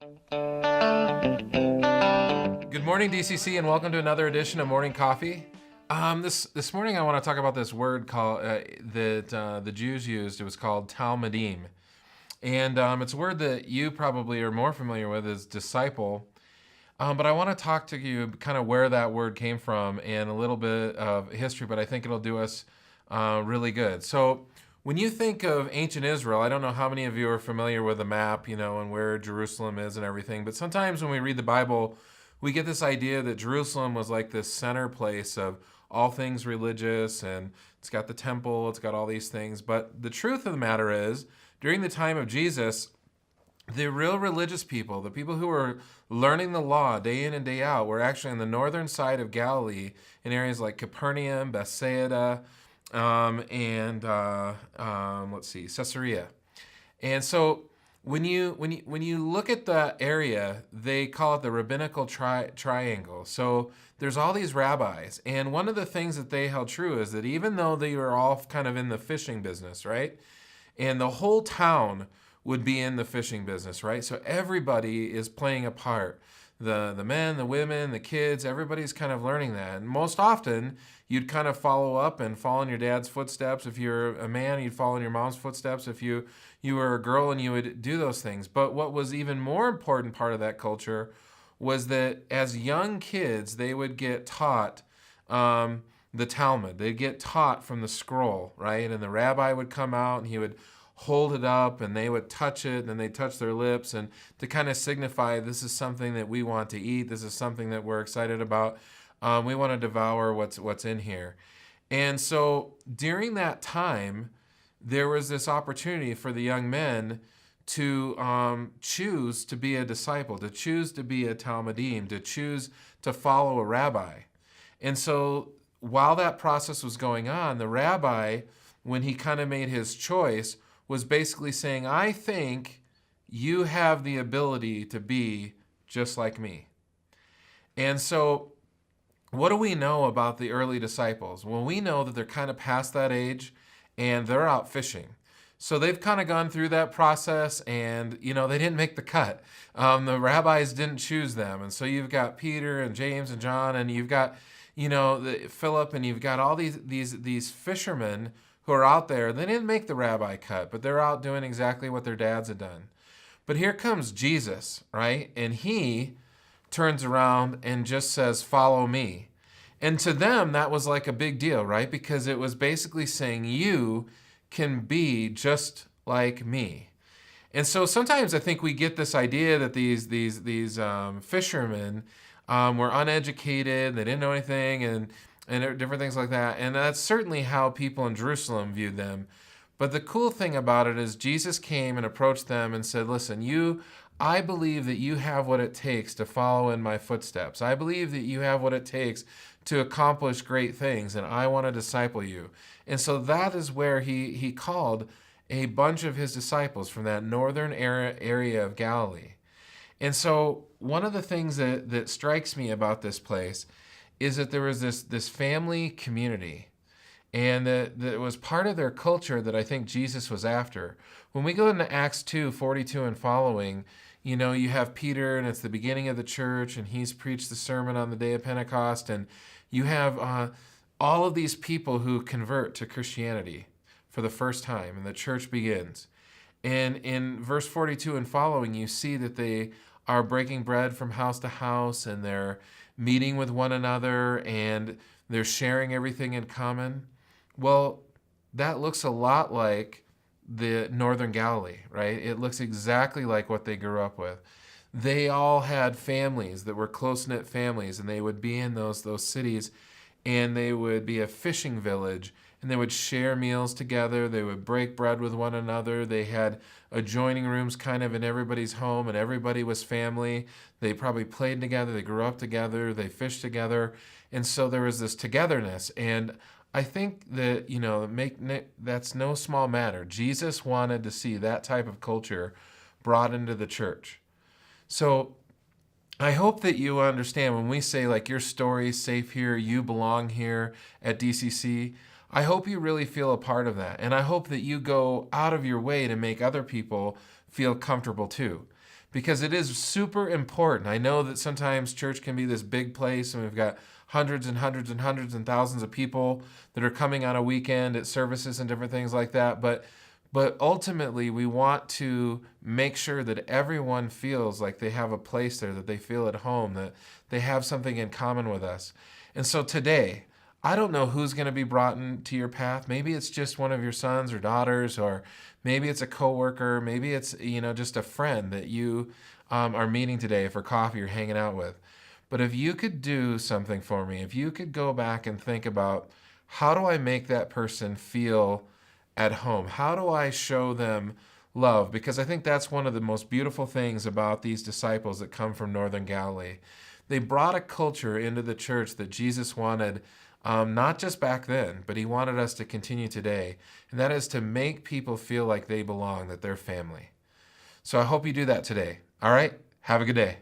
Good morning, DCC, and welcome to another edition of Morning Coffee. This morning, I want to talk about this word called that the Jews used. It was called Talmudim, and it's a word that you probably are more familiar with as disciple. But I want to talk to you kind of where that word came from and a little bit of history. But I think it'll do us really good. So, when you think of ancient Israel, I don't know how many of you are familiar with a map, and where Jerusalem is and everything. But sometimes when we read the Bible, we get this idea that Jerusalem was like this center place of all things religious, and it's got the temple, it's got all these things. But the truth of the matter is, during the time of Jesus, the real religious people, the people who were learning the law day in and day out, were actually on the northern side of Galilee in areas like Capernaum, Bethsaida, and let's see, Caesarea. And so when you look at the area, they call it the rabbinical triangle. So there's all these rabbis, and one of the things that they held true is that even though they were all kind of in the fishing business, right, and the whole town would be in the fishing business, right? So everybody is playing a part. The men, the women, the kids, everybody's kind of learning that. And most often, you'd kind of follow up and follow in your dad's footsteps. If you're a man, you'd follow in your mom's footsteps. If you were a girl, and you would do those things. But what was even more important part of that culture was that as young kids, they would get taught the Talmud. They'd get taught from the scroll, right? And the rabbi would come out and he would hold it up, and they would touch it, and then they'd touch their lips, and to kind of signify this is something that we want to eat. This is something that we're excited about. We want to devour what's in here. And so during that time, there was this opportunity for the young men to choose to be a disciple, to choose to be a Talmudim, to choose to follow a rabbi. And so while that process was going on, the rabbi, when he kind of made his choice, was basically saying, I think you have the ability to be just like me. And so what do we know about the early disciples? Well, we know that they're kind of past that age and they're out fishing. So they've kind of gone through that process, and they didn't make the cut. The rabbis didn't choose them. And so you've got Peter and James and John, and you've got Philip, and you've got all these fishermen who are out there. They didn't make the rabbi cut, but they're out doing exactly what their dads had done. But here comes Jesus, right? And he turns around and just says, follow me. And to them, that was like a big deal, right? Because it was basically saying, you can be just like me. And so sometimes I think we get this idea that these fishermen were uneducated, they didn't know anything, and different things like that. And that's certainly how people in Jerusalem viewed them. But the cool thing about it is Jesus came and approached them and said, listen, I believe that you have what it takes to follow in my footsteps. I believe that you have what it takes to accomplish great things, and I want to disciple you. And so that is where he called a bunch of his disciples from that northern area of Galilee. And so one of the things that strikes me about this place is that there was this family community, and that it was part of their culture that I think Jesus was after. When we go into Acts 2:42 and following, you have Peter, and it's the beginning of the church, and he's preached the sermon on the day of Pentecost, and you have all of these people who convert to Christianity for the first time, and the church begins. And in verse 42 and following, you see that they are breaking bread from house to house, and they're meeting with one another, and they're sharing everything in common. Well, that looks a lot like the Northern Galilee, right? It looks exactly like what they grew up with. They all had families that were close-knit families, and they would be in those cities, and they would be a fishing village, and they would share meals together. They would break bread with one another. They had adjoining rooms kind of in everybody's home, and everybody was family. They probably played together. They grew up together. They fished together. And so there was this togetherness. And I think that, that's no small matter. Jesus wanted to see that type of culture brought into the church. So I hope that you understand when we say, like, your story's safe here, you belong here at DCC, I hope you really feel a part of that. And I hope that you go out of your way to make other people feel comfortable too. because it is super important. I know that sometimes church can be this big place and we've got hundreds and hundreds and hundreds and thousands of people that are coming on a weekend at services and different things like that. But ultimately, we want to make sure that everyone feels like they have a place there, that they feel at home, that they have something in common with us. And so today, I don't know who's going to be brought into your path. Maybe it's just one of your sons or daughters, or maybe it's a coworker. Maybe it's just a friend that you are meeting today for coffee or hanging out with. But if you could do something for me, if you could go back and think about, how do I make that person feel at home? How do I show them love? Because I think that's one of the most beautiful things about these disciples that come from Northern Galilee. They brought a culture into the church that Jesus wanted, not just back then, but he wanted us to continue today. And that is to make people feel like they belong, that they're family. So I hope you do that today. All right? Have a good day.